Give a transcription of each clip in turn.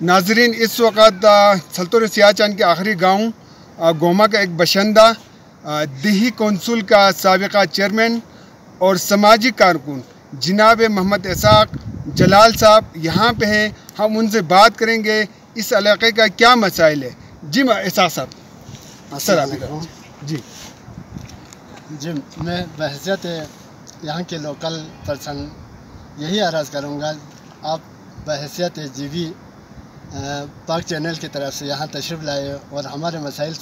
नाजरीन, इस वक्त सल्तुर सियाचन के आखिरी गांव गोमा का एक बशिंदा दिही कौंसिल का साबिका चेयरमैन और समाजी कारकुन जनाब मोहम्मद इसाक जलाल साहब यहाँ पे हैं। हम उनसे बात करेंगे इस इलाके का क्या मसाइल है। जी इसाक साहब, अस्सलाम जी। जी, मैं बहैसियत यहाँ के लोकल पर्सन यही अर्ज़ करूँगा, आप बहैसियत जीवी पाक चैनल की तरफ से यहाँ तशरीफ़ लाए और हमारे मसाइल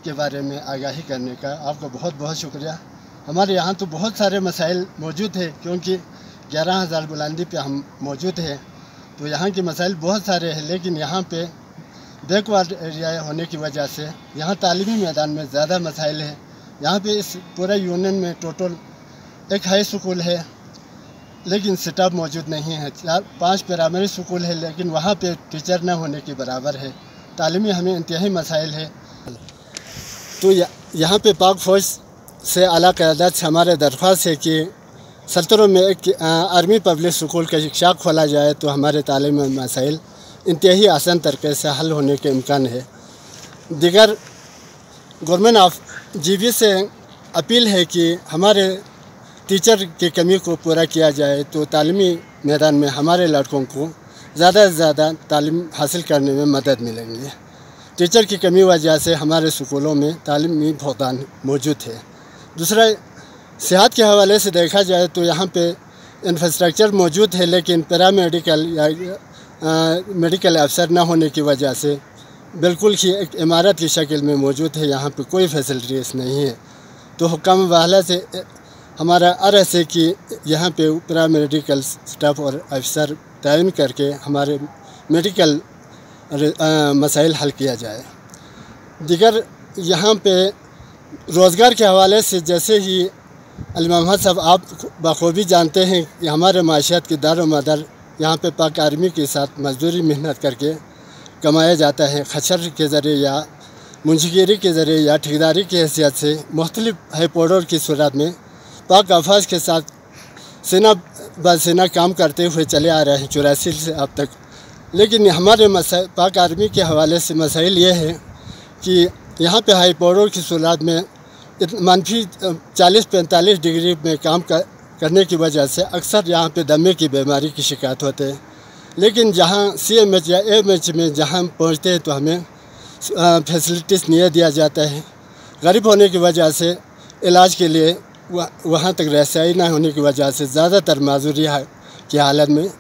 के बारे में आगाही करने का आपका बहुत बहुत शुक्रिया। हमारे यहाँ तो बहुत सारे मसाइल मौजूद हैं, क्योंकि 11,000 बुलंदी पे हम मौजूद हैं, तो यहाँ के मसाइल बहुत सारे हैं। लेकिन यहाँ पे बैकवर्ड एरिया होने की वजह से यहाँ तालीमी मैदान में ज़्यादा मसाइल है। यहाँ पे इस पूरा यूनियन में टोटल एक हाई स्कूल है, लेकिन स्टाफ मौजूद नहीं है। 4-5 प्राइमरी स्कूल है, लेकिन वहाँ पे टीचर न होने के बराबर है। तालीमी हमें इंतहाई मसाइल है। तो यहाँ पे पाक फ़ौज से आला क़यादत से हमारे दरख्वास्त है कि सल्तुर में एक आर्मी पब्लिक स्कूल का शिक्षा खोला जाए, तो हमारे तालीमी मसाइल इंतहाई आसान तरीके से हल होने के इम्कान है। दिगर गवर्नमेंट ऑफ GB से अपील है कि हमारे टीचर की कमी को पूरा किया जाए, तो तालीमी मैदान में हमारे लड़कों को ज़्यादा से ज़्यादा तालीम हासिल करने में मदद मिलेंगी। टीचर की कमी वजह से हमारे स्कूलों में तालीमी फौदान मौजूद है। दूसरा, सेहत के हवाले से देखा जाए तो यहाँ पे इंफ्रास्ट्रक्चर मौजूद है, लेकिन पैरामेडिकल या मेडिकल अफसर न होने की वजह से बिल्कुल ही एक इमारत की शक्ल में मौजूद है। यहाँ पे कोई फैसिलिटीज़ नहीं है। तो हुक्काम वाला से हमारा अर्ज़ है कि यहाँ पे पैरामेडिकल स्टाफ और अफसर तयन करके हमारे मेडिकल मसाइल हल किया जाए। दिगर यहाँ पे रोज़गार के हवाले से, जैसे ही अली मोहम्मद साहब आप बखूबी जानते हैं कि हमारे माशियत की दार मदार यहाँ पे पाक आर्मी के साथ मजदूरी मेहनत करके कमाया जाता है। खच्चर के ज़रिए या मुंशीगिरी के ज़रिए या ठेकेदारी की हैसियत से मुख्तलिफ हाईपोडर की सूरत में पाक अफवाज के साथ सेना ब सेना काम करते हुए चले आ रहे हैं 84 से अब तक। लेकिन हमारे पाक आर्मी के हवाले से मसाइल ये है कि यहाँ पे हाईपोडर की सूरत में मनफी 40-45 डिग्री में काम करने की वजह से अक्सर यहाँ पे दमे की बीमारी की शिकायत होते हैं। लेकिन जहाँ CMH या AMH में जहाँ पहुँचते हैं तो हमें फैसिलिटीज़ नहीं दिया जाता है। गरीब होने की वजह से इलाज के लिए वहाँ तक रसाई न होने की वजह से ज़्यादातर माजूरी की हालत में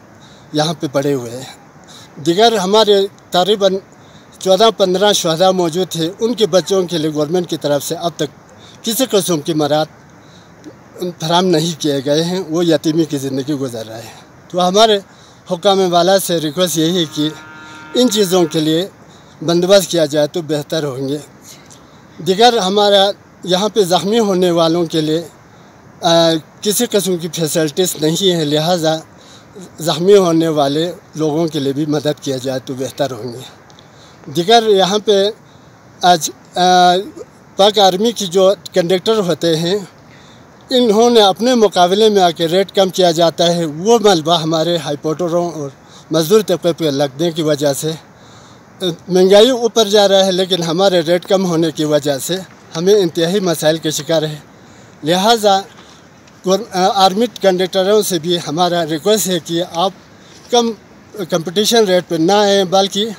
यहाँ पे पड़े हुए हैं। दिगर हमारे तकरीबन 14-15 शहदा मौजूद थे, उनके बच्चों के लिए गवर्नमेंट की तरफ से अब तक किसी किस्म की मराद फराम नहीं किए गए हैं। वो यतीमी की ज़िंदगी गुजर रहे हैं। तो हमारे हुक्काम वाला से रिक्वेस्ट यही है कि इन चीज़ों के लिए बंदोबस्त किया जाए तो बेहतर होंगे। दिगर हमारा यहाँ पे ज़ख्मी होने वालों के लिए किसी किस्म की फैसिलिटीज़ नहीं है, लिहाजा ज़ख्मी होने वाले लोगों के लिए भी मदद किया जाए तो बेहतर होंगे। दिगर यहाँ पे आज पाक आर्मी की जो कंडक्टर होते हैं, इन्होंने अपने मुकाबले में आके रेट कम किया जाता है। वो मलबा हमारे हाईपोडरों और मजदूर तबके पर लगने की वजह से महंगाई ऊपर जा रहा है, लेकिन हमारे रेट कम होने की वजह से हमें इंतहाई मसाइल के शिकार है। लिहाजा आर्मी कंडक्टरों से भी हमारा रिक्वेस्ट है कि आप कम कंपटीशन रेट पर ना आए, बल्कि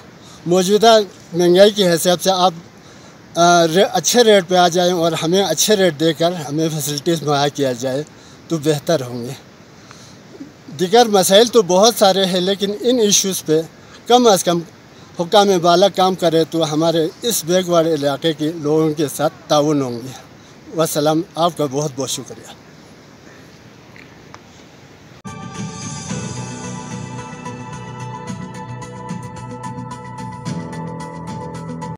मौजूदा महंगाई की हैसियत से आप अच्छे रेट पे आ जाएं और हमें अच्छे रेट देकर हमें फैसिलिटीज़ मुहैया किया जाए तो बेहतर होंगे। दिगर मसाइल तो बहुत सारे हैं, लेकिन इन इश्यूज़ पे कम अज़ कम हुक्काम वाला काम करे तो हमारे इस बैकवर्ड इलाके के लोगों के साथ ताउन होंगे। वस्सलाम, आपका बहुत बहुत शुक्रिया।